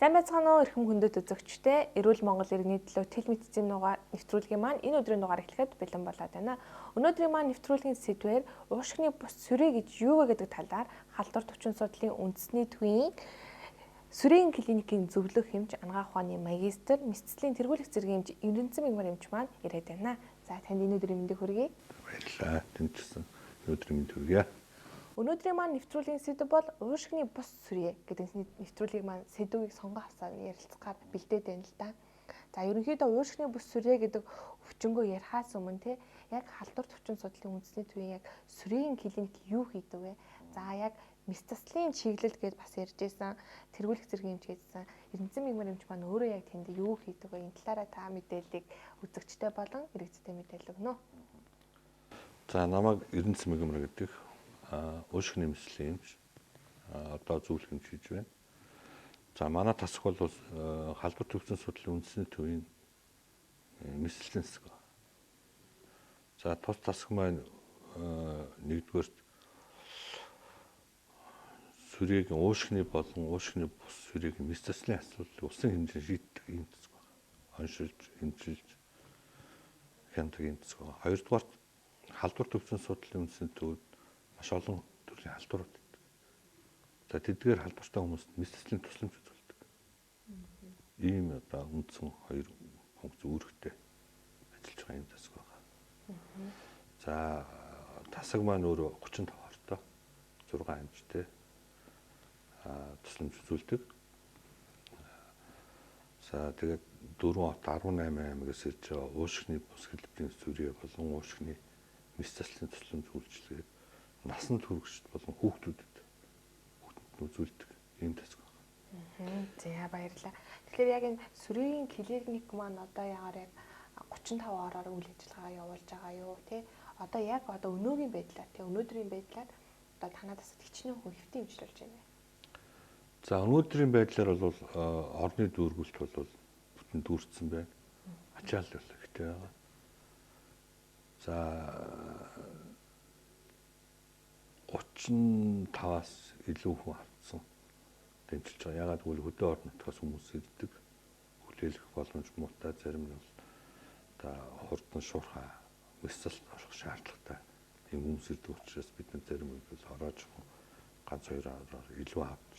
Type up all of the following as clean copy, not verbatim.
Сайн байцгаана уу эрхэм хүндэт үзэгчдээ. Эрүүл Монгол иргэний төлөө тэл мэдцийн нугаар нэвтрүүлгийн маань энэ өдрийн дугаар эхлэхэд бэлэн болоод байна. Өнөөдрийн маань нэвтрүүлгийн сэдвээр уушгины бус сүрээ гэж юу вэ гэдэг талаар халдвар төвчин судлалын үндэсний төвийн сүрийн клиникийн зөвлөх хэмж анагаах ухааны магистр, мэдцлийн тэргүүлэх зэргийн хэмж Эрдэнэцэн Мигмар эмч маань ирээд байна. За танд энэ өдрийн мэндийг хүргэе. Баярлалаа. Тэнцсэн өдрийн мэнд хүргэе. Өнөөдрийн маань нэвтрүүлгийн сэдв бол уушгины бус сүрье гэдэг нэвтрүүлгийг маань сэдвийг сонгох хасаар ярилцахаар бэлдээд байна л да. За ерөнхийдөө уушгины бус сүрье гэдэг өвчнгөө ярихаас өмнө те яг халдвар төвчин судлалын үндэсний төвийн яг сүрийн клиник юу хийдэг вэ? За яг метастазлын чиглэл гэдээ бас ярьжсэн, тэргүүлэх зэргийн хэмжээ хийсэн. Эрдэнэцэн Мигмар эмч маань өөрөө яг тэнд юу хийдэг вэ? Энэ талаараа та мэдээллийг үзэгчтэй болон иргэдтэй мэдээлэл өгнө. За намайг Эрдэнэцэн Мигмар гэдэг уушгины мэдслийн эмч одоо зөвлөх эмч хийж байна. За манай тасах бол халдвар төвчин судлалын үндэсний төвийн мэдслийн засаг. За тус тасах маань нэгдүгээр сүрийг уушгины болон уушгины бус сүрийг мэдслийн асуудлыг усан хэмжээнд шийддэг юм засаг байна. Оншилж, хэмжилж хяндаг юм засаг байна. Хоёрдугаар халдвар төвчин судлалын үндэсний төвд маш олон төрлийн халдварууд байдаг. За тэдгээр халдвартай хүмүүст мэдслийн тусламж үзүүлдэг. Ийм одоо үндсэн хоёр функц үүрэгтэй ажиллаж байгаа юм засаг байна. За тасаг маань өөрөө 35 хортой 6 амжтай тусламж үзүүлдэг. За тэгээд 4 хот 18 аймагаас ирж байгаа уушгины бус хэлбэрийн сүрье болон уушгины мэдслийн тусламж үйлчилгээд насанд хүрэгчд болон хүүхдүүдэд үзүүлдэг ийм засаг байна. За баярлалаа. Тэгэхээр яг энэ сүрийн клиник маань одоо ягаар яг 35 ороор үйл ажиллагаа явуулж байгаа юу тий? Одоо яг өнөөгийн байдлаар тий өнөөдрийн байдлаар одоо танаас хичнээн хүн хэвтийн хэмжлүүлж байна вэ? За өнөөдрийн байдлаар бол орны дүүргүүлт бол бүтэн дүүрсэн байна. Ачаал бол ихтэй байгаа. За 35-аас илүү хүн автсан дэмжилж байгаа. Ягаад гэвэл хөдөө орон нутгаас хүмүүс ирдэг. Хүлээлгэх боломж муутай, зарим нь бол одоо хурдан шуурхай мэдсэлд орох шаардлагатай юм хүмүүс ирдэг учраас бид нар зарим үед бол ороож ганц хоёр ороор илүү авч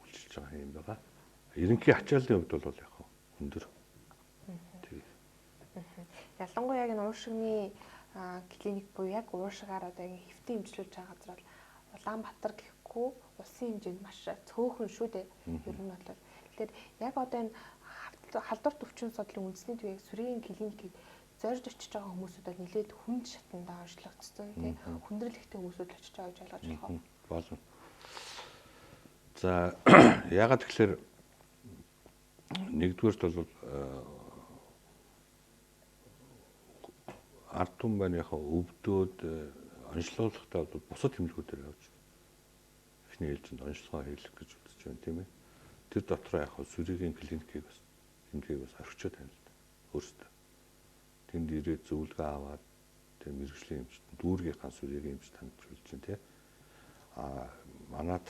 үйлчилж байгаа юм байна. Ерөнхий ачааллын хувьд бол яг өндөр. Ялангуяа яг энэ уушгины клиник буюу яг уушгаар одоо хэвтийн хэмжлүүлж байгаа газар бол Улаанбаатар гэхгүй улсын хэмжээнд маш цөөхөн шүү дээ. Ер нь бол тэгэхээр яг одоо энэ халдвар төвчин судлалын үндэсний төвийн сүрийн клиникийг зорж очиж байгаа хүмүүсүүдэд нэлээд хүнд шатанд онцлогдсон тийм хүндрэлтэй хүмүүсүүд очиж байгаа гэж ойлгож байна. Болно. За ягаад тэгэхээр нэгдүгээрт бол ард түмэн өвдөөд онцлогдохтой бол бусад хэмжлэгүүдээр явж эхний ээлжинд онцлогоо хийх гэж үзэж байна тийм ээ. Тэр дотроо сүрийн клиникийг бас хэмжээг бас орхичод байна л да. Өөрөөсөө тэнд ирээд зөвлөгөө аваад тийм мэрэгжлийн эмч дүүргийнхаа сүрийн эмч танд зөвлөж чинь тийм манад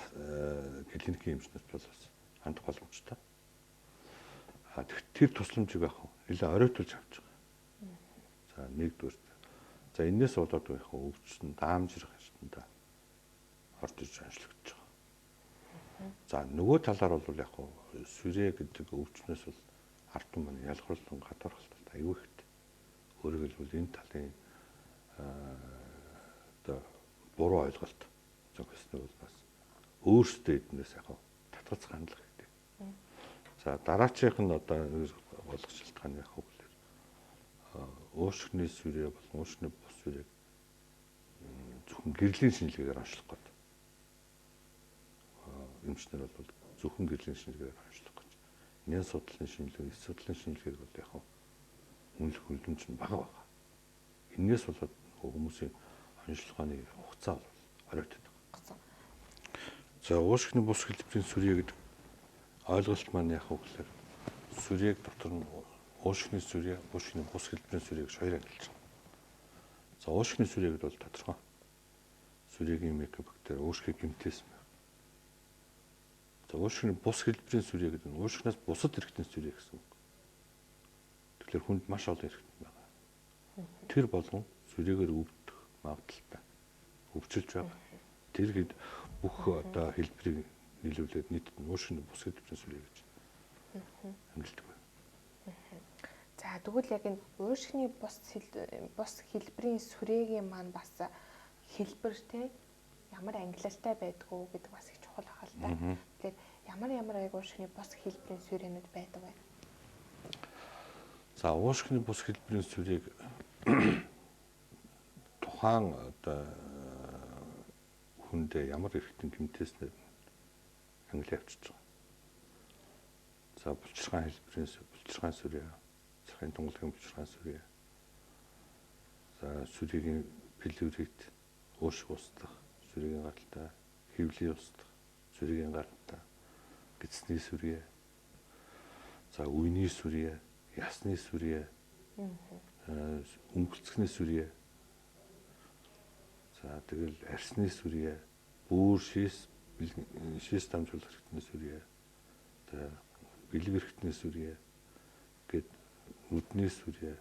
клиникийн эмч нарт бол бас хандах боломжтой. Тэр тусламжийг нэлээд оройтуулж авч байгаа. За нэгдүгээр. За энэс болоод өвчин даамжрах шатанда орж иж онцлогдож байгаа. За нөгөө талаар бол сүрээ гэдэг өвчнөөс бол ард түмэн ялгарлан гадуурхалт аюу ихтэй. Өөрөөр хэлбэл энэ талын одоо буруу ойлголт зөвхөснөө бол бас өөрсдөө эднээс татгалзах хандлага хэрэгтэй. За дараачих нь одоо болгох шалтгаан уушгины сүрье болон уушгины бус сүрьег зөвхөн гэрлийн шинжилгээгээр онцлох гэдэг. Эмчнэр бол зөвхөн гэрлийн шинжилгээгээр онцлох гэж. Нэн судлалын шинжилгээ, эс судлалын шинжилгээг бол үнэлэх хөлбөмж нь бага байгаа. Энээс болоод хүмүүсийн онцлогооны хугацаа бол оройтод байгаа. За уушгины бус хэлбэрийн сүрье гэдэг ойлголт маань гэхээр сүрьег дотор нь уушгины сүрье, уушгины бус хэлбэрийн сүрье гэж хоёр ангилж байгаа. За уушгины сүрье гэдэг бол тодорхой. Сүрьегийн микробактери уушгийг гэмтээсэн байна. За уушигны бус хэлбэрийн сүрье гэдэг нь уушигнаас бусад эргэтэн сүрье гэсэн үг. Тэгэхээр хүнд маш олон эргэтэн байгаа. Тэр болгон сүрьегээр өвдөх магадaltaй. Өвчилж байгаа. Тэр хэд бүх одоо хэлбэрийг нийлүүлээд нийтэд нь уушигны бус хэлбэрийн сүрье гэж амьддаг байна. За тэгвэл яг энэ уушигны бус хэлбэрийн сүрээгийн маань бас хэлбэр те ямар ангилалтай байдгүй гэдэг бас их чухал ахал та. Тэгэхээр ямар яг уушигны бус хэлбэрийн сүрээнүүд байдаг вэ? За уушигны бус хэлбэрийн сүрийг тухайн одоо хүндээ ямар эрхтэн гэмтээснээр англи авчиж байгаа. За булчиргаан хэлбэрийн булчиргаан сүрээ, цахим тунгалгийн булчиргаан сүрээ. За сүрийн пилорит уушиг устдах, сүрийн гаралтай, хөвлийн устдах, сүрийн гаралтай, гидсний сүрээ. За үйний сүрээ, ясны сүрээ, өнгөлцгний сүрээ. За тэгэл арсны сүрээ, бүр шээс дамжуулах хэрэгтний сүрээ. За бэлэг хэрэгтний сүрээ гэд нүдний сүрээ,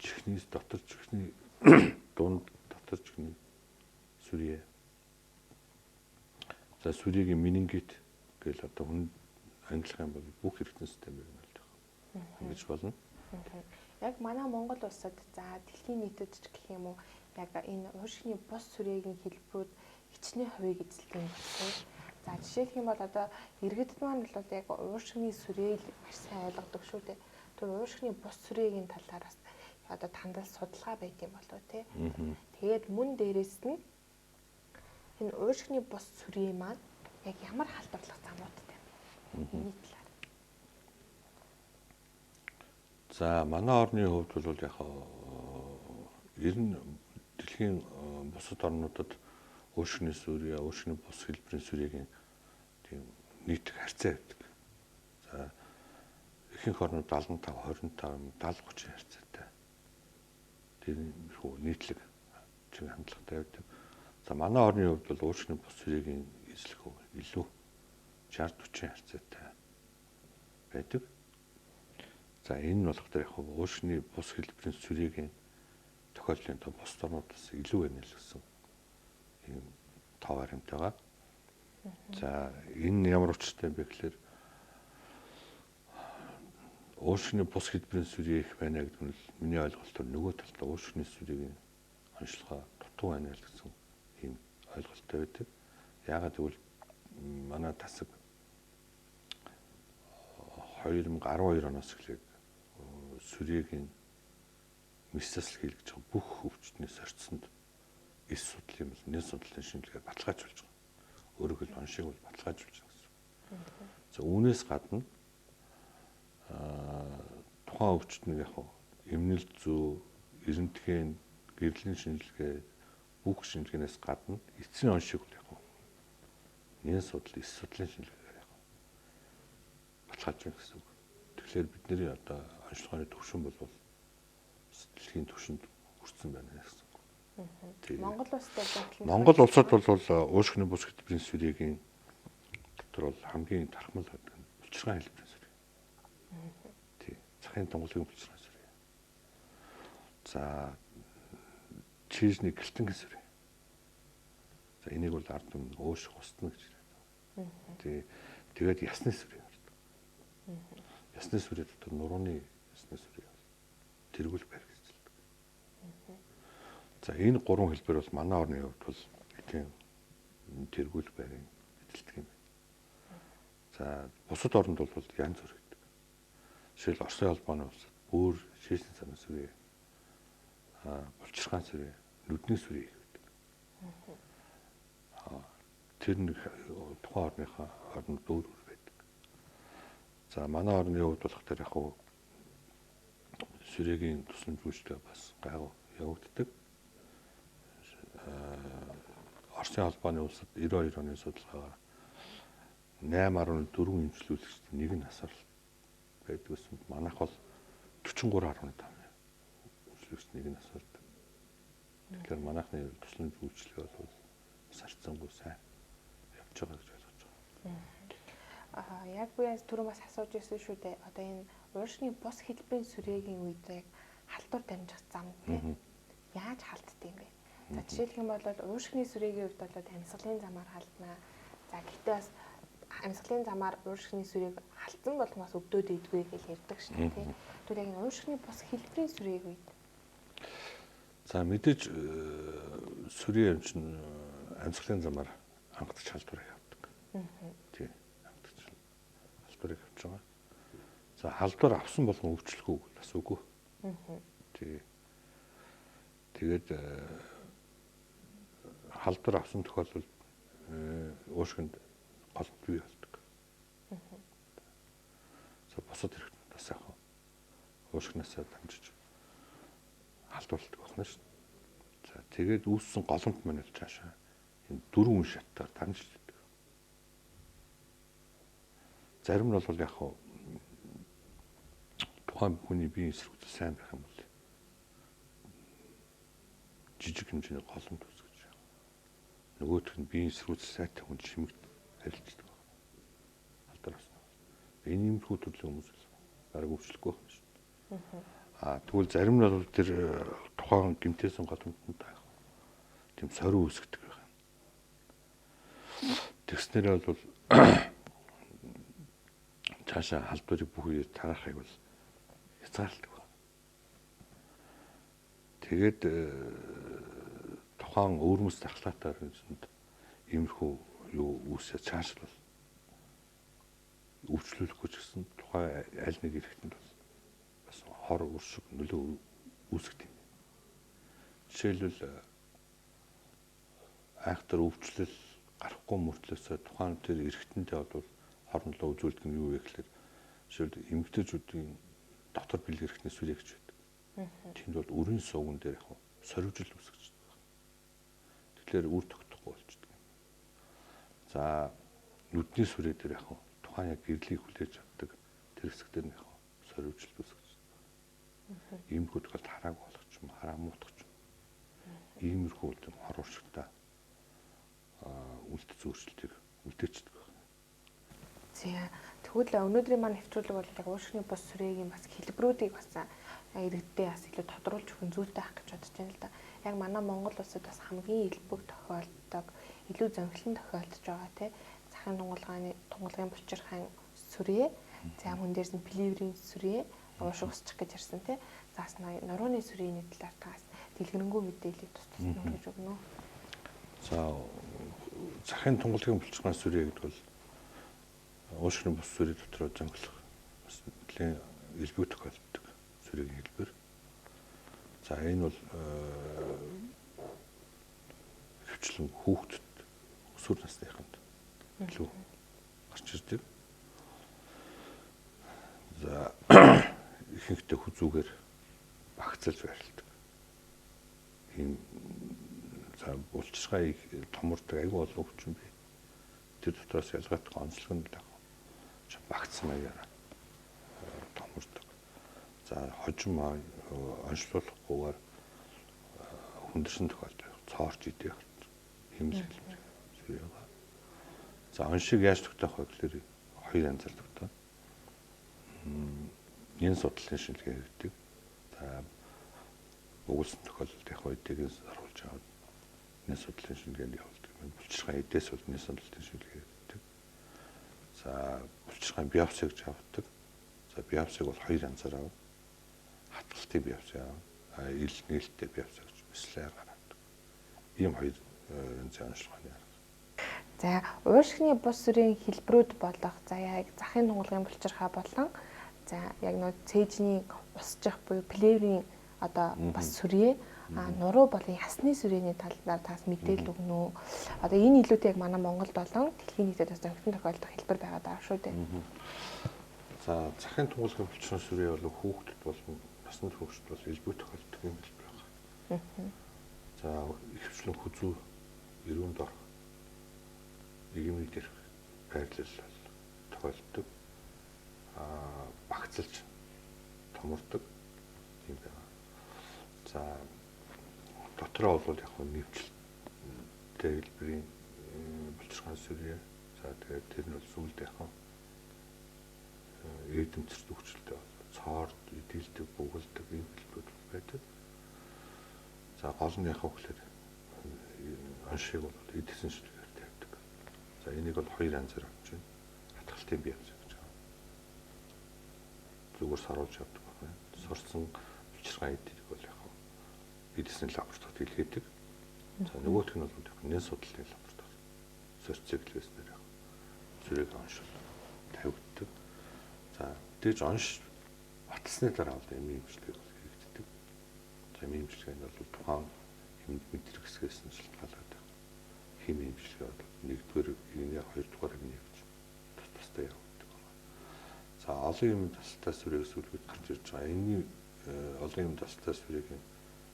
чихний дотор чихний дунд дотор чихний сүрээ. За сүрийн менингит гэл одоо хүн ангилах юм бол бүх хэрэгтэн системийг нь олж байгаа. Ингэж болно. Яг манай Монгол улсад за дэлхийн нийтэд ч гэх юм уу яг энэ уушигны бус сүрээгийн хэлбэрүүд хичнээн хувийг эзэлдэг юм байна. За жишээлх юм бол одоо иргэдэд маань бол яг уушигны сүрээг маш сайн ойлгодог шүү дээ. Тэр уушигны бус сүрээгийн талаар бас одоо тандал судалгаа байт юм болов уу те. Тэгээд мөн дээрээс нь энэ уушигны бус сүрээ маань яг ямар халдварлах замуудтай юм бэ? Миний талаар. За манай орны хувьд бол яг ер нь дэлхийн бусад орнуудад уушигны сүрье, уушигны бус хэлбэрийн сүрьегийн тийм нийт харьцаа байдаг. За ихэнх орнууд 75, 25, 70, 30 харьцаатай. Тэр нийтлэг чиг хандлагатай байдаг. За манай орны хувьд бол уушигны бус сүрьегийн эзлэх илүү 60, 40 харьцаатай байдаг. За энэ нь болохоор яг уушигны бус хэлбэрийн сүрьегийн тохиолдлын тоо бус орнуудаас илүү байна л гэсэн ийм тоо баримт байгаа. За энэ ямар учиртай юм бэ гэхээр уушигны бус хэлбэрийн сүрье их байна гэдэг нь миний ойлголтоор нөгөө талдаа уушигны сүрьегийн онцлогоо дутуу байна л гэсэн ийм ойлголттой байдаг. Яагаад гэвэл манай тасаг 2012 оноос эхлээд сүрьегийн мэсэсэл хийлгэж байгаа бүх өвчтний сорьцсонд эс судлалын бол нэн судлалын шинжилгээ баталгаажуулж байгаа. Өөрөөр хэлбэл оншиг бол баталгаажуулж байгаа гэсэн. За үүнээс гадна тухайн өвчтнийг яг эмнэлт зүй, эрентхэн, гэрлийн шинжилгээ бүх шинжилгээнээс гадна эцсийн оншиг бол яг нэн судлал, эс судлалын шинжилгээгээр яг баталгаажуулна гэсэн үг. Тэгэхээр бидний одоо онцлогооны төвшин бол дэлхийн түвшинд хүрсэн байна гэсэн үг. Монгол улсад Монгол улсад бол уушигны бус хэлбэрийн сүрьегийн дотор бол хамгийн тархмал байдаг нь булчиргаан хэлбэрийн сүрье. Тий. Цахим тунгалгийн булчиргаан сүрье. За чижний гэлтэнгийн сүрье. За энийг бол ард түмэн уушиг устна гэж яриад. Тэгээд ясны сүрье болдог. Ясны сүрье дотор нурууны ясны сүрье тэргүүл байр гэж хэлдэг. За энэ гурван хэлбэр бол манай орны хувьд бол тийм тэргүүл байрын эзэлдэг юм байна. За бусад орнд бол янз бүр гэдэг. Жишээл Оросын холбооны улсад бүр шээсний санаа сүрье, булчиргаан сүрье, нүдний сүрье гэдэг. Тэр нэг тухайн орныхаа орнд өөр өөр байдаг. За манай орны хувьд болох тэр яг сүрьегийн тусламж үйлчлэг бас гайгүй явагддаг. Оросын холбооны улсад 92 оны судалгаагаар 8.4 эмчилүүлэгчд нэг нь асарл байдаг гэсэн. Манайх бол 43.5 эмчилүүлэгч нэг нь асардаг. Тэгэхээр манайхны тусламж үйлчлэг бол сарцсангүй сайн явж байгаа гэж ойлгож байгаа. Яг би түрүү бас асууж ирсэн шүү дээ. Одоо энэ уушгины бус хэлбэрийн сүрээгийн үед яг халдвар дамжих зам тийм яаж халддаг юм бэ? За жишээлх юм бол уушгины сүрээгийн үед бол амьсгалын замаар халднаа. За гэхдээ бас амьсгалын замаар уушгины сүрээг халдсан болгоноос өвдөөд идэггүй гэж ярьдаг шүү дээ тийм. Тэгвэл яг энэ уушгины бус хэлбэрийн сүрээгийн үед за мэдээж сүрийн чинь амьсгалын замаар хангалттай халдвар явдаг. Тийм. Халдварыг авч байгаа. За халдвар авсан болгон өвчлөхгүй бас үгүй. Тий. Тэгээд халдвар авсан тохиолдолд уушгинд голомт бий болдог. За бусад хэрэгтэн бас яг уушгинасаа дамжиж халдварлалт болно шүү дээ. За тэгээд үүссэн голомт маань л цаашаа энэ дөрвөн шаттаар дамжиж идэг. Зарим нь бол яг тухайн хүний биеийн эсрэгцэл сайн байх юм бол жижиг хэмжээний голомт үүсгэж байгаа. Нөгөөх нь биеийн эсрэгцэл сайтай хүн шимэгт харилцдаг. Халдвар авсан. Энэ иймэрхүү төрлийн хүмүүс бараг өвчлөхгүй байна шүү дээ. Тэгвэл зарим нь бол тэр тухайн гэмтээсэн голомтод тийм сорин үүсгдэг байна. Тэгснээр бол цаашаа халдварыг бүх үеэр тараахыг бол хязгаарладаг байна. Тэгээд тухайн өвөрмөс дахлаатаар иймэрхүү юу үүсээ цаашлал өвчлүүлэхгүй ч гэсэн тухайн аль нэг хэрэгтэнд бол бас хор өршөг нөлөө үүсгдэг юм. Жишээлбэл айхтар өвчлөл гарахгүй мөртлөөсөө тухайн тэр эрэгтэндээ бол хоорондоо үзүүлдэг нь юу вэ гэхээр жишээлбэл эмэгтэйчүүдийн дотор бэлэг эрхтний сүрээ гэж байдаг. Тэнд бол өрийн сууган дээр яг сорвжил үүсгэж байгаа. Тэгэхээр үр тогтохгүй болчихдог юм. За нүдний сүрээ дээр яг тухайн яг гэрлийг хүлээж авдаг тэр хэсгээр нь яг сорвжил үүсгэж байгаа. Иймэрхүү тохиолдолд харааг болох ч юм хараа муутах ч юм. Иймэрхүү юм хор уршигтай үлдэх зүйрлэлтийг үлдээчихдэг байна. За тэгвэл өнөөдрийн маань нэвтрүүлэг бол яг уушгины бус сүрээгийн бас хэлбэрүүдийг бас иргэддээ бас илүү тодруулж өгөх зүйтэй байх гэж бодож байна л да. Яг манай Монгол улсад бас хамгийн илбэг тохиолдог, илүү зөнхлөн тохиолдож байгаа тий. Захын тунгалгын булчирхайн сүрээ, за мөн дээрс нь пливрийн сүрээ, уушиг усчих гэж ярьсан тий. Заас нурууны сүрээний талаар таас дэлгэрэнгүй мэдээлэл тусдсан гэж өгнө. За захын тунгалгын булчирхайн сүрээ гэдэг бол уушгины бус сүрээ дотроо зөнхлөх бас нэлийн илбэг тохиолддог сүрээгийн хэлбэр. За энэ бол хөвчлэн хүүхдэд өсвөр насныханд илүү гарч ирдэг. За ихэнхдээ хүзүүгээр багцалж байрладаг. Ийм за булчирхай томордог аягүй олон өвчин бий. Тэр дотроос ялгаатай онцлог нь л багцсан маягаар томордог. За хожим онцлуулахгүйгээр хүндэрсэн тохиолдол цоорч идэх хэмжээ зүйл байгаа. За оншиг яаж тогтоох вэ гэхээр хоёр янзаар тогтоо. Энэ судлалын шинжилгээ хийдэг. За өгүүлсэн тохиолдолд яг үеийг оруулж аваад энэ судлалын шинжилгээнд явуулдаг. Булчирхай эдээс бол энэ судлалын шинжилгээ хийдэг. За булчирхай биопси гэж авдаг. За биопсиг бол хоёр янзаар авдаг. Хатгалтын биопси авдаг. Нээлттэй биопси гэж бислээр гаргадаг. Ийм хоёр янзын онцлогооны арга. За уушгины бус сүрийн хэлбэрүүд болох за яг захын тунгалгын булчирхай болон за яг нөө цээжний усчих буюу плеврийн одоо бас сүрээ нуруу болон ясны сүрээний талаар таас мэдээлэл өгнө үү? Одоо энэ илүүтэй яг манай Монголд болон дэлхийн нийтэд бас зохион тохиолдох хэлбэр байгаад байгаа шүү дээ. За захын тунгалгын булчирхай сүрээ бол хүүхдэд болон насны хүүхдэд бол илбэг тохиолддог юм хэлбэр байгаа. За ихэвчлэн хүзүү эрүүнд орох нийгмийн дээрх байрлал тохиолддог. Багцалж томордог юм байна. За дотроо бол яг нэвчлэлтэй хэлбэрийн булчирхай сүрээ. За тэгээд тэр нь бол сүүлд яг эдэмцэрт өвчлөлтэй цоор идэлдэг, бүгэлдэг ийм хэлбэрүүд байдаг. За гол нь яхаа гэхээр оншиг бол эдгэсэн шүлгээр тавьдаг. За энийг бол хоёр янзаар авч байна. Хатгалтын бие авч гэж байгаа. Зүгээр саруулж явдаг байна. Сорсон булчирхай эдийг бол яхаа эдгэсэн лабораторид илгээдэг. За нөгөөх нь бол нэн судлалын лаборатори. Сорцэглэснээр яхаа зүрэг оншил тавигддаг. За тэгж онш батсны дараа бол эми имчилгээ хийгддэг. За эми имчилгээ нь бол тухайн хэмнэлт мэдрэг хэсгээс нь шалтгаалаад байна. Хими имчилгээ бол нэгдүгээр игний хоёрдугаар игний гэж тустай явагддаг байна. За олон юм тасалтай сүрээс үлгэж гарч ирж байгаа. Энэний олон юм тасалтай сүрийн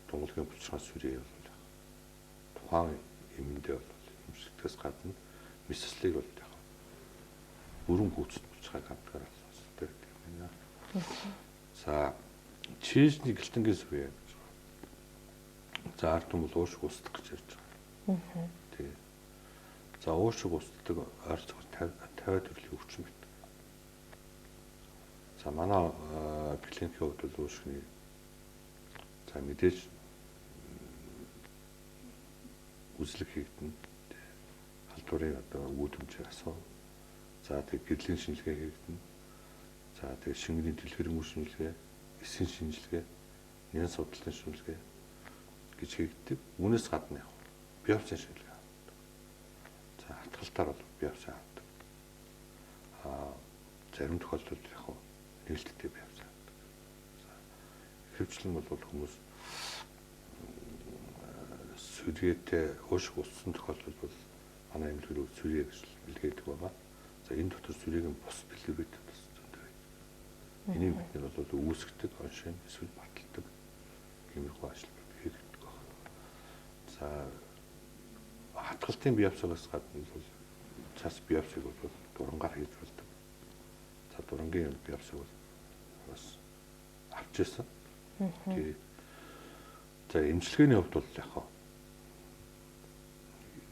тунгалгийн булчирхай сүрээ бол тухайн эмэндээ бол имчилгээс гадна месслийг бол яг бүрэн гүйцэд булчирхай хамтгаар алстай гэдэг юм байна. За чижний гэлтэнгийн сүрээ. За ард түмэл уушиг устдах гэж ярьж байгаа. Тий. За уушиг устдаг ойр цагаар 50 төрлийн өвчин бит. За манай клиникийн хувьд бол уушигны за мэдээж үзлэг хийгдэн халдварын одоо үүдэмжийг асуу. За тэг гэрлийн шинжилгээ хийгдэн. За тэг шингэний дэлгэрэн үр шинжилгээ, эсийн шинжилгээ, нэн судлалын шинжилгээ гэж хийгддэг. Үүнээс гадна яг биопси шинжилгээ авдаг. За хатгалтаар бол биопси авдаг. Зарим тохиолдолд яг нээлттэй биопси авдаг. За ихэвчлэн бол хүмүүс сүргээтэй уушиг уссан тохиолдолд бол манай эмнэлгээр сүргээ гэж бэлгээдэг байгаа. За энэ дотор сүргийн бус бэлгэрүүд бас зөндөө байдаг. Энийг бид нар бол үүсгдэг, оншин эсвэл баталдаг иймэрхүү ажил хийгддэг байна. За хатгалтын биопсигоос гадна бол цаас биопсиг бол дурангаар хийж болдог. За дурангийн биопсиг бол бас авч ирсэн. Тэгээ за эмчилгээний хувьд бол яг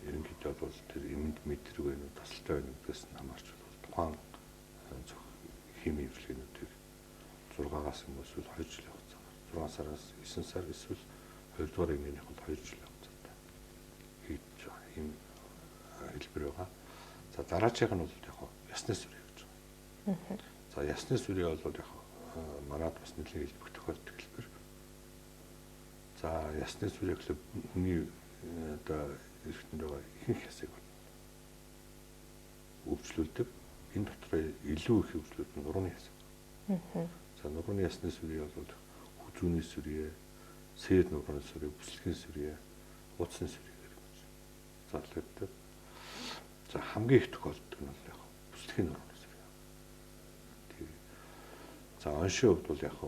ерөнхийдөө бол тэр эмэнд мэдрэг байна уу, тасалтай байна уу гэдгээс нь хамаарч тухайн хими эмчилгээнүүдийг 6-аас эсвэл 2 жилийн хугацаагаар 6 сараас 9 сар эсвэл 2 дугаар эмнэлийнх бол 2 жилийн хугацаатай хийж байгаа юм хэлбэр байгаа. За дараачих нь бол яг ясны сүрээ гэж байгаа. За ясны сүрээ бол яг манад бас нэлийн хэлбэх тохиолддог хэлбэр. За ясны сүрээ гэхэл хүний одоо эргэтэн байгаа ихэнх ясыг өвчлүүлдэг. Энэ дотор илүү их өвчлүүд нь нурууны яс. За нурууны ясны сүрээ бол хүзүүний сүрээ, сээр нурууны сүрээ, бүслэгийн сүрээ, ууцны сүрээ гэж зарлагддаг. За хамгийн их тохиолддог нь бол яг бүслэгийн нурууны сүрээ. Тэгээ. За оншийн хувьд бол яг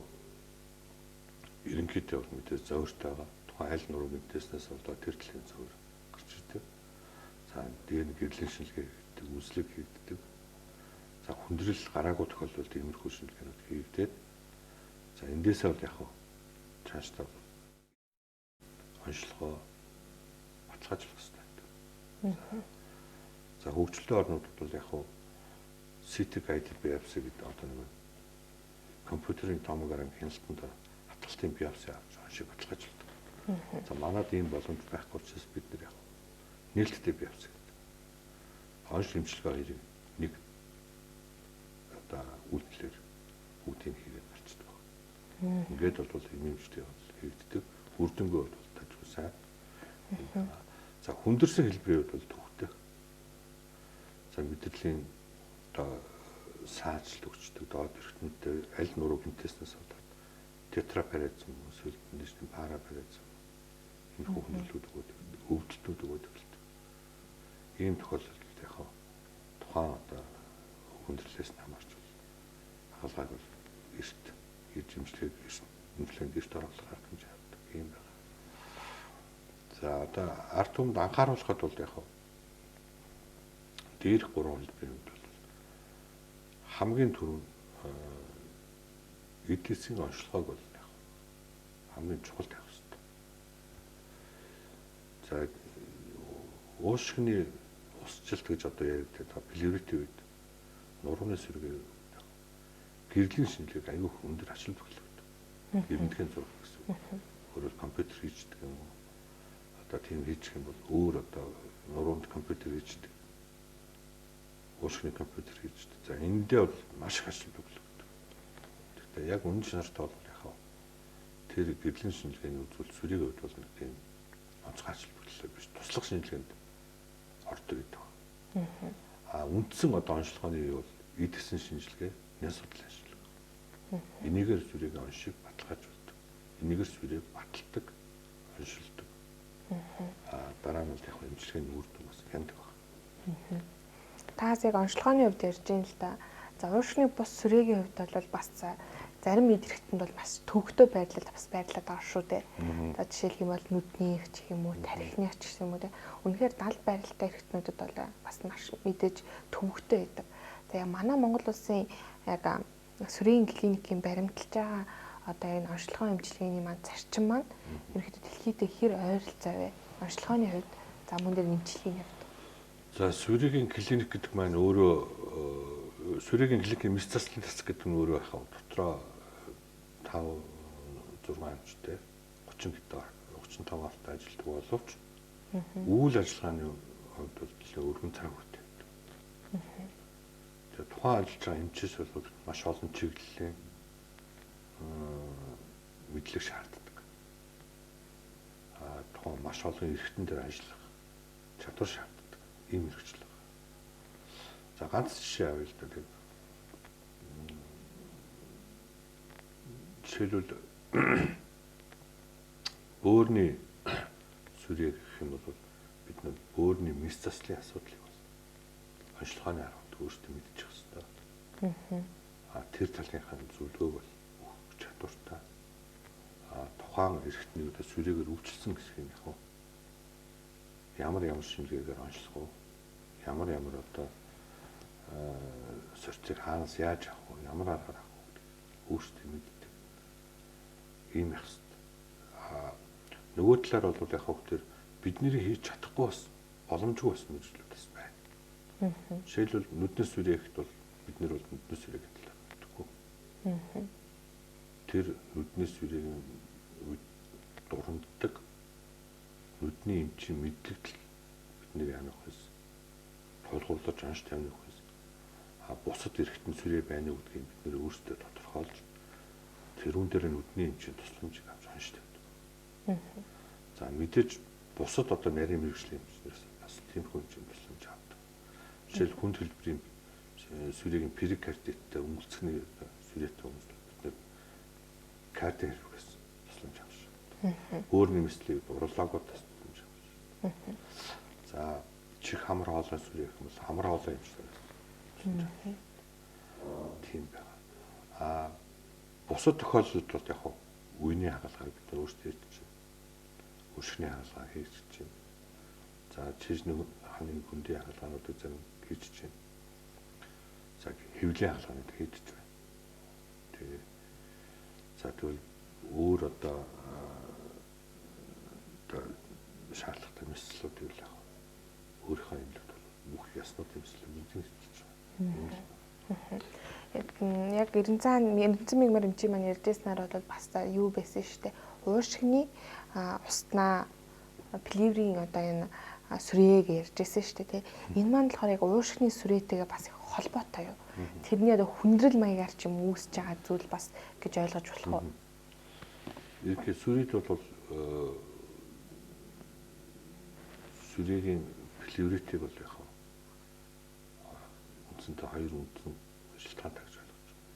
ерөнхийдөө бол мэдээ зөөртэй байгаа. Тухайн аль нурууны мэдээснээс болоод тэр төлөв зөөр гарч ирдэг. За дээр нь гэрлийн шинжилгээ хийгддэг, үзлэг хийгддэг. За хүндрэл гараагүй тохиолдолд иймэрхүү шинжилгээнүүд хийгдээд за эндээсээ бол яг цаашдаа онцлогоо баталгаажлах хэрэгтэй. За хөгжилтэй орнуудад бол яг CT guided biopsy гэдэг одоо нэг компьютерийн томографийн хяналтанд хатгалтын биопси авч оншиг баталгаажуулдаг. За манад ийм боломж байхгүй учраас бид нэр яг нээлттэй биопси гэдэг. Онш эмчилгээ хоёрыг нэг одоо үйлдэлээр бүгдийг хийгээд гарчдаг. Ингээд бол эмчилгээ хийгддэг. Үрдэнгөө бол тажгүй сайн. За хүндэрсэн хэлбэрийн хувьд бол төвхтэй. За мэдрэлийн одоо саажилт өгчдөг доод эргэтнүүдтэй аль нуруу гинтэснээс болоод тетрапарезм эсвэл нэшний парапарезм иймэрхүү хүндрэлүүд өгöd өвдөлтүүд өгöd. Ийм тохиолдолд яг тухайн одоо хүндрэлээс нь хамаарч хаалгайг бол эрт хийж имжлэхэд имжлэгэнд эрт оруулах хэмжээ авдаг юм байна. За одоо ард түмэнд анхааруулхад бол яг дээрх 3 хэлбэрийн хувьд бол хамгийн түрүүнд эдгэсийн онцлогоог бол хамгийн чухал тавих хэрэгтэй. За уушгины усчлалт гэж одоо ярьдаг плевритийн үед нурууны сүргээ гэрлийн шинжилгээг аюул өндөр ач холбогдол өгдөг. Гэрнэтгэн зураг гэсэн үг. Өөрөөр компьютер хийждэг юм уу? Одоо тийм хийчих юм бол өөр одоо нуруунд компьютер хийждэг. Уушгины компьютер хийждэг. За эндээ бол маш их ач холбогдол өгдөг. Гэхдээ яг үнэн чанартай бол яхаа тэр гэрлийн шинжилгээний үзүүл сүрийн хувьд бол нэг тийм онцгой ач холбогдол биш. Туслах шинжилгээнд ордог гэдэг. Үндсэн одоо онцлогооны юу бол эдгэсэн шинжилгээ, няс судлалын шинжилгээ. Энийгээр сүрийг оншиг баталгаажуулдаг. Энийгээр сүрийг баталдаг, оншилдог. Дараа нь яг эмчилгээний үр дүн бас хяндаг байна. Таас яг онцлогооны хувьд ярьж байна л да. За уушгины бус сүрээгийн хувьд бол бас зарим идэрхтэнд бол бас төвөгтэй байрлал бас байрлаад байгаа шүү дээ. За жишээлх юм бол нүднийх ч юм уу, тархиных ч гэсэн юм уу. Үнэхээр 70 байралтай эрхтнүүдэд бол бас маш мэдээж төвөгтэй байдаг. За яг манай Монгол улсын яг сүрийн клиникийн баримталж байгаа одоо энэ онцлогоо эмчилгээний маань зарчим маань ерөнхийдөө дэлхийдээ хэр ойролцоо вэ? Онцлогооны хувьд за мөн дээр эмчилгээний хувьд. За сүрийн клиник гэдэг маань өөрөө сүрийн клиникийн мистаслын тас гэдэг нь өөрөө яхаа дотроо 5 6 амжтай 30 гектар 35 авто ажилтдаг боловч үйл ажиллагааны хувьд бол нэлээд өргөн цаг үетэй. Тэгээд тухайн ажиллаж байгаа эмчээс бол маш олон чиглэлийн мэдлэг шаарддаг. Тухайн маш олон эрхтэн дээр ажиллах чадвар шаарддаг. Ийм хэрэгжил байна. За ганц жишээ авъя л да. Жишээлбэл бөөрийн сүрээ гэх юм бол бид нар бөөрийн мистаслын асуудлыг бол онцлогооны аргад өөрсдөө мэдчих хэвээр. Тэр талынхаа зөвлөгөөг бол өгөх чадвартай. Тухайн эрхтнийгөө сүрээгээр өвчлсөн гэсэн юм яах вэ? Ямар шинжилгээгээр онцлох вэ? Ямар одоо сорцыг хаанаас яаж авах вэ? Ямар аргаар авах вэ? Өөрсдөө мэддэг. Ийм их хэвээр. Нөгөө талаар бол яг хөө бидний хийж чадахгүй бас боломжгүй бас мэдрэлүүд бас байна. Жишээлбэл нүднээс сүрээхэд бол бид нар бол нүднээс сүрээ гэдэг талаар мэдхгүй. Тэр нүднээс сүрээгийн дуранддаг нүдний эмчийн мэдлэгдэл бидний яах вэ? Тулгуурлаж анш тавих вэ? Бусад эрхтэн сүрээ байна уу гэдгийг бид нэр өөрсдөө тодорхойлж тэрүүн дээр нүдний эмчийн тусламжийг авч анш тавьдаг. За мэдээж бусад одоо нарийн мэрэгжлийн эмчнээс бас тиймэрхүү тусламж авдаг. Жишээл хүнд хэлбэрийн сүрээгийн перикардиттай өмөлцгний сүрээтэй хүмүүс бид нэр кардио хэрэгээс тусламж авч. Өөр нэмэслийг урологоодоос тусламж авч. За чих хамар хоолой сүрээ гэх юм бол хамар хоолой эмчнээс тийм байна. Бусад тохиолдолд бол яг үений хагалгааг бид нар өөрсдөө хийж чинь. Өшгний хагалгаа хийж чинь. За чижний ханы хүндийн хагалгаануудыг зарим хийж чинь. За хэвлийн хагалгаанууд хийж байна. Тэгээ. За тэгвэл өөр одоо шаардлагатай мэслүүд юу л яг өөрийнхөө юмлууд бол бүх яснууд мэслүүд мэдэн хэлж байна. Яг Эрдэнэцэн мигмар эмчийн маань ярьжсэнаар бол бас юу байсан шүү дээ. Уушгины уснаа плеврийн одоо энэ сүрээг ярьжсэн шүү дээ. Энэ маань болохоор яг уушгины сүрээтэйгээ бас их холбоотой юу. Тэрний одоо хүндрэл маягаар ч юм үүсэж байгаа зүйл бас гэж ойлгож болох уу? Ирэхээр сүрээд бол сүрээгийн плевритийг бол яг үндсэндээ хоёр үндсэн шалтгаантай гэж ойлгож байна.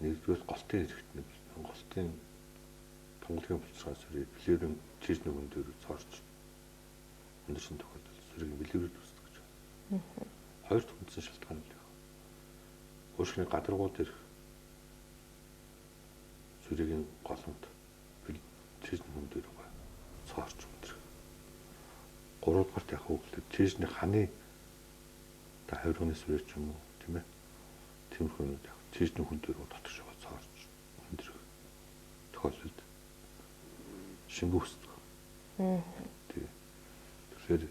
Нэгдүгээр голтын хэрэгтний голтын тунгалгийн булчирхай сүрээ плеврийн чижний хүн дээр цоорч өндөр шин тохиолдолд сүрээгийн плеврит үүсдэг гэж байна. Хоёр дахь үндсэн шалтгаан нь уушгины гадаргуул дээрх сүрээгийн голомт чижний хүн дээр цоорч өндөр. Гуравдугаарт яг хөглөд чижний ханы та хавирганы сүрээ ч юм уу тийм ээ. Тиймэрхүү яг чижний хүн дээр дотор шого цоорч өндөр тохиолдолд шингүү үүсдэг. Тэгэхээр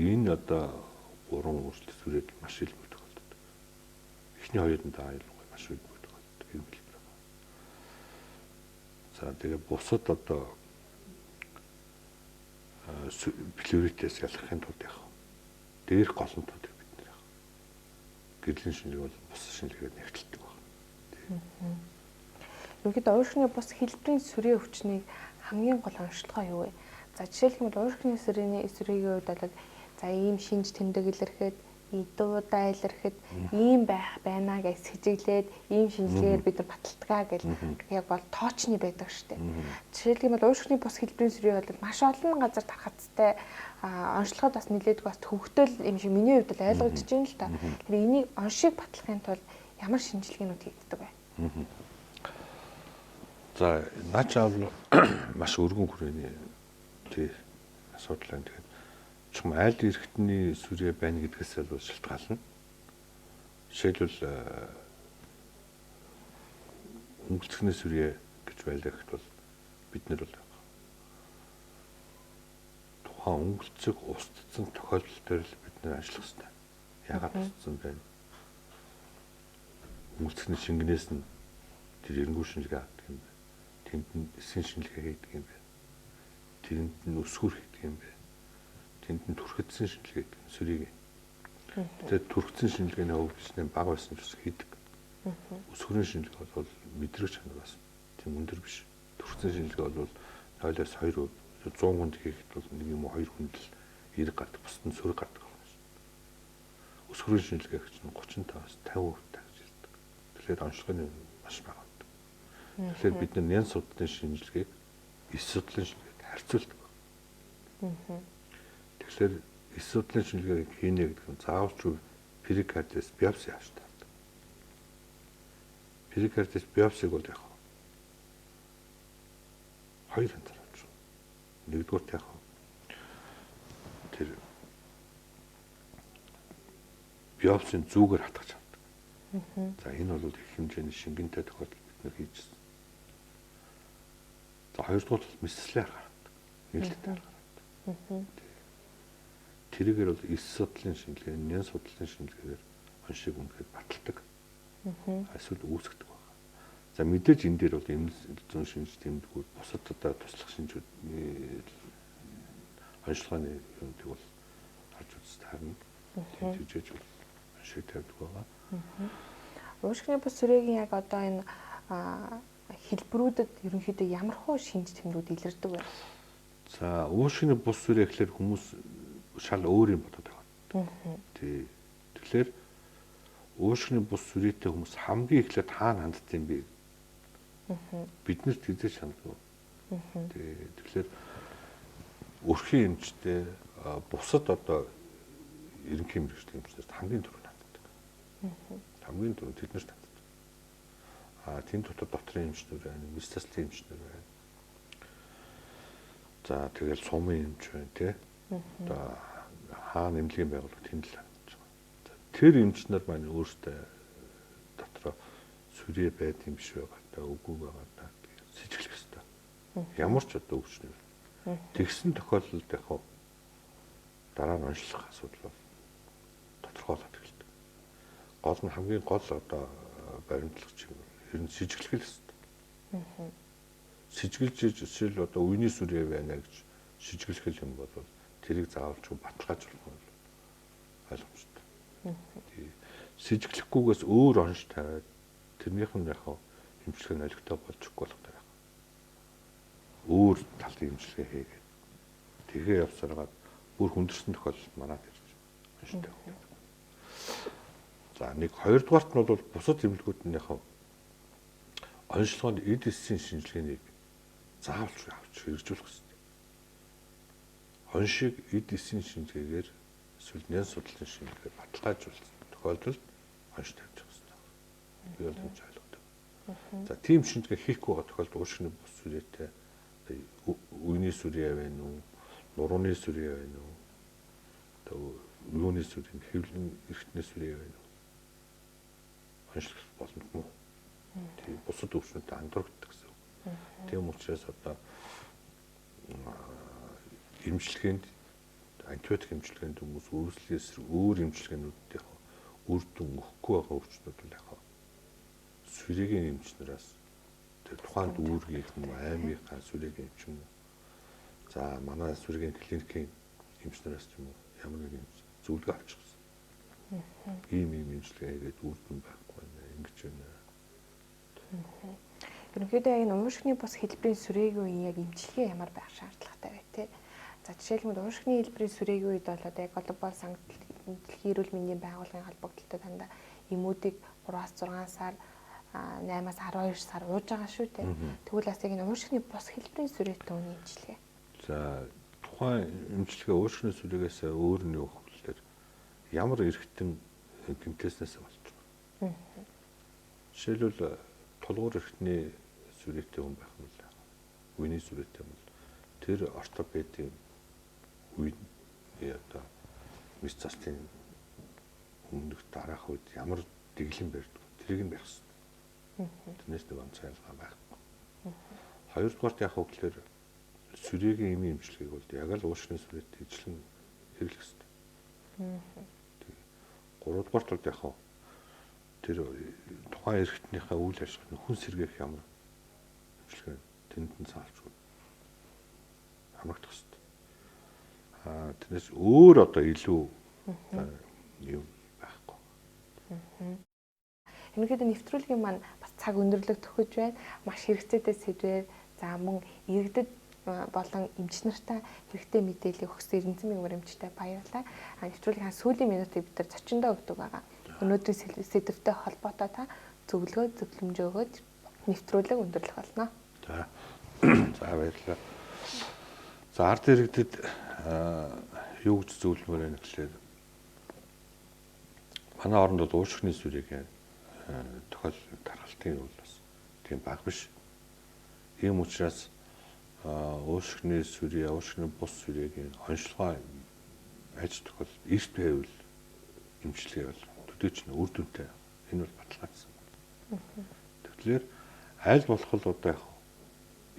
энэ одоо гурван өөрчлөлт сүрээд маш илбэг тохиолддог. Эхний хоёрын аюулгүй маш илбэг ийм хэлбэр байна. За тэгээ бусад одоо плюритээс ялахын тулд яг дээрх голомтуудыг бид нэр яг гэрлийн шинжилгээ бол бус шинжилгээгээр нэгтэлдэг байна. Ерөнхийдөө ууршигны бус хэлбэрийн сүрээ өвчнийг хамгийн гол онцлогоо юу вэ? За жишээлбэл ууршигны сүрээний эсрэгийн үед бол за ийм шинж тэмдэг илэрхэд, идуудаа илэрхэд ийм байх байна гэж сэжиглээд ийм шинжилгээр бид нар баталдгаа гэж яг бол тоочны байдаг шүү дээ. Жишээлбэл ууршигны бус хэлбэрийн сүрээ бол маш олон газар тархацтай онцлогод бас нэлээдэг бас төвөгтөл юм шиг миний хувьд бол ойлгогдож байна л та. Тэгэхээр энийг оншиг батлахын тулд ямар шинжилгээнүүд хийгддэг вэ? За наачаал маш өргөн хүрээний тий асуудал байна. Тэгэхээр чим аль эрхтний сүрээ байна гэдгээс бол шалтгаална. Жишээлбэл өнгөлцгний сүрээ гэж байлаа гэхэд бол бид нар бол тухайн өнгөлцөг устдсан тохиолдол дээр л бид нар ажиллах хэрэгтэй. Яагаад устдсан бэ? Өнгөлцгний шингэнээс нь тэр эргүү шинжилгээ авдаг юм байна. Тэнд нь эсийн шинжилгээ хийдэг юм байна. Тэнд нь өсгөр хийдэг юм байна. Тэнд нь түрхэдсэн шинжилгээ хийдэг сүрийг. Тэгээд түрхэдсэн шинжилгээний хувьд биснэ бага байсан ч бас хийдэг. Өсгөрийн шинжилгээ бол мэдрэг чанар бас тийм өндөр биш. Түрхэдсэн шинжилгээ бол 0-2 100 хүнд хийхэд бол 1 юм уу 2 хүнд л 90 гардаг, бусд нь сөрөг гардаг байна. Өсгөрийн шинжилгээ гэж нь 35-аас 50% гэж хэлдэг. Тэгэхээр онцлогын маш бага. Тэгэхээр бид нар нэн судлалын шинжилгээг эс судлалын шинжилгээг харьцуулдаг. Тэгэхээр эс судлалын шинжилгээг хийнэ гэдэг нь заавалч перикардиас биопси авч таардаг. Перикардиас биопсиг бол яг хоёр янзаар авч байна. Нэгдүгээр яг тэр биопсийн зүгээр хатгаж авдаг. За энэ бол их хэмжээний шингэнтэй тохиолдол бид нар хийжсэн. За хоёрдугаар бол мэслэлээр гаргадаг. Нийлэлтээр гаргадаг. Тэрийгээр бол эс судлалын шинжилгээ, нэн судлалын шинжилгээгээр оншиг үнэхээр баталдаг. Эсвэл үүсгдэг байна. За мэдээж энэ дээр бол эмнэлэг зүүн шинж тэмдгүүд бусад одоо туслах шинжүүдний онцлогооны юмдаг бол харж үзэж таарна. Тэмдэглэж бол оншиг тавьдаг байгаа. Ууршигны бус сүрээгийн яг одоо энэ хэлбэрүүдэд ерөнхийдөө ямар хөө шинж тэмдгүүд илэрдэг вэ? За ууршигны бус сүрээ гэхэлэр хүмүүс шал өөр юм бодоод байгаа. Тий. Тэгэхээр ууршигны бус сүрээтэй хүмүүс хамгийн эхлээд хаана ханддаг юм бэ? Биднэрт хизээ шаналгүй. Тий. Тэгэхээр өрхийн эмчтэй бусад одоо ерөнхий мэргэжлийн эмчнээс хамгийн түрүүнд ханддаг. Хамгийн түрүүнд тэднэрт ханддаг. Тэнд дотор дотрын эмчнэр байна, мэс-таслын эмчнэр байна. За тэгэл сумын эмч байна тий. Одоо хаана эмнэлгийн байгууллага тэнд л хандж байгаа. Тэр эмчнэр маань өөртөө дотроо сүрээ байд юм биш байгаа та үгүй байгаа та сэжиглэх хэрэгтэй. Ямар ч одоо өвчнөр. Тэгсэн тохиолдолд яг дараа нь онцлох асуудал бол тодорхойлоод эхэлдэг. Гол нь хамгийн гол одоо баримтлагч юм. Ер нь сэжиглэх л хэрэгтэй. Сэжиглэж жишээл одоо үений сүрээ байна гэж сэжиглэх юм бол тэрийг заавалч баталгаажуулах нь ойлгомжтой. Сэжиглэхгүйгээс өөр онш тавиад тэрнийх нь яг эмчилгээ нь олигтой болчихгүй болох даа. Өөр талын эмчилгээ хийгээд тэгээ явсараад бүр хүндэрсэн тохиолдолд манад ирж онштой байна. За нэг хоёрдугаарт нь бол бусад эмнэлгүүд нь яг онцлогоонд эд эсийн шинжилгээнийг заавалж авч хэрэгжүүлэх хэрэгтэй. Оншиг эд эсийн шинжилгээгээр эсвэл нэн судлалын шинжилгээгээр баталгаажуулсан тохиолдолд онш тавьж байгаа хэрэгтэй. Би бол энэ ойлгодог. За тийм шинжилгээ хийхгүй байгаа тохиолдолд ууршигны бус сүрээтэй үений сүрээ байна уу, нурууны сүрээ байна уу, одоо юуны сүрээ, хэвлэн эрхтний сүрээ байна уу? Онцлох боломжгүй. Тийм бусад өвчнөдөө андуурдаг гэсэн үг. Тийм учраас одоо эмчилгээнд антибиотик эмчилгээнд хүмүүс өөрслөөс өөр эмчилгээнүүдтэй үр дүн өгөхгүй байгаа өвчнүүд бол яг сүрээгийн эмчнээс тэр тухайн дүүргийнх нь аймгийнхаа сүрээгийн эмч юм уу. За манай сүрээгийн клиникийн эмчнээс ч юм уу ямар нэг юм зөвлөгөө авчихсан. Ийм имжлэгээ хийгээд үр дүн байхгүй нэ ингэж байна. Ерөнхийдөө энэ уушгины бус хэлбэрийн сүрээгийн үеийн яг эмчилгээ ямар байх шаардлагатай вэ те? За жишээлбэл уушгины хэлбэрийн сүрээгийн үед бол одоо яг глобал Дэлхийн эрүүл мэндийн байгууллагын холбогдлолтой дандаа эмүүдийг 3-6 сар 8-аас 12 сар ууж байгаа шүү дээ. Тэгвэл бас яг энэ уушгины бус хэлбэрийн сүрээтэй үеийн эмчилгээ. За тухайн эмчилгээ уушгины сүрээгээс өөр нь юу гэхээр ямар эргэтэн гэмтээснээс болж байгаа. Жишээлбэл тулгуур эрхтний сүрээтэй хүн байх юм л. Үений сүрээтэй юм бол тэр ортопедийн үед одоо мис цастын өмнөх дараах үед ямар дэглэм барьдаг тэрийг нь байх хэрэгтэй. Тэрнээс нэг онц ялгаа байхгүй. Хоёрдугаарт яг хөө гэхээр сүрээгийн эми эмчилгээг бол яг л уушгины сүрээтэй ижилхэн хэрэглэх хэрэгтэй. Гуравдугаарт бол яг хөө тэр тухайн эрхтнийхээ үйл ажиллагааны хүн сэргээх ямар эмчилгээ тэнд нь заалж хамрагдах хэрэгтэй. Тэрнээс өөр одоо илүү юм байхгүй. Ерөнхийдөө нэвтрүүлгийн маань бас цаг өндөрлөг төгөж байна. Маш хэрэгцээтэй сэдвээр за мөн иргэдэд болон эмч нартай хэрэгтэй мэдээлэл өгсөн Эрдэнэсийн мигмар эмчтэй баярлалаа. Нэвтрүүлгийн сүүлийн минутыг бид нар зочиндоо өгдөг байгаа. Өнөөдрийн сэдвтэй холбоотой та зөвлөмжөө өгөөд нэвтрүүлэг өндөрлөх болно. За баярлалаа. За ард иргэдэд юу гэж зөвлөмөр байна гэхээр манай оронд бол уушгины сүрээгийн тохиолдол тархалтын үйл бас тийм баг биш. Ийм учраас уушгины сүрээ, уушгины бус сүрээгийн онцлогоо аж тохиол эрт байвал эмчилгээ бол төдийч үр дүнтэй. Энэ бол баталгаажсан. Тэгэхээр аль болох л одоо яг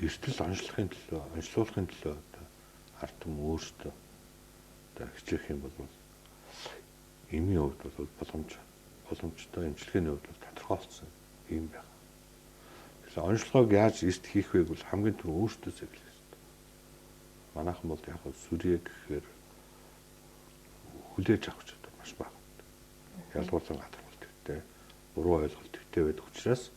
эртэл онцлуулахын төлөө ард түмэн өөрсдөө одоо хичээх юм бол эмийн хувьд бол боломжтой эмчилгээний хувьд бол тодорхойлцсон юм байна. Тэгэхээр онцлогоог яаж эрт хийх вэ гэвэл хамгийн түрүү өөрсдөөс эхлэх хэрэгтэй. Манайхан бол яг сүрээ гэхээр хүлээж авах ч одоо маш бага. Ялгуулсан гадаргалт өгтэй, буруу ойлголт өгтэй байдаг учраас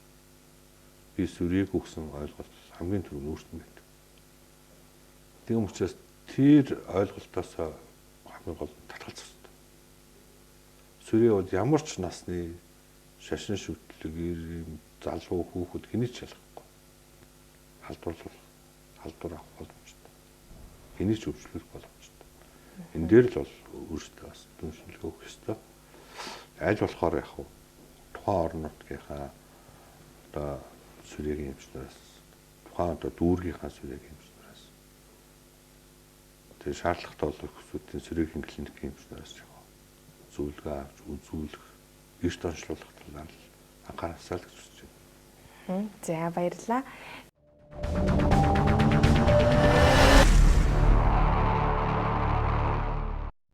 би сүрээг өгсөн ойлголт хамгийн түрүү өөрсдөө байдаг. Тийм учраас тэр ойлголтоос хамгийн гол нь татгалзах хэрэгтэй. Сүрээ бол ямар ч насны шашин шүтлэг, залуу хүүхэд хэний ч ялахгүй. Халдвар авах боломжтой. Хэний ч өвчлөх боломжтой. Энэ дээр л бол өөрсдөө бас дүншилгээ өгөх ёстой. Аль болохоор яг тухайн орон нутгийнхаа одоо сүрээгийн эмчнээс тухайн одоо дүүргийнхаа сүрээгийн эмчнээс тэр шаардлагатай болох хүмүүсийн сүрээгийн клиникийн эмчнээс зөвлөгөө авч үзүүлэх, эрт онцлуулах талаар анхаарасаа л гэж үзэж байна. За баярлалаа.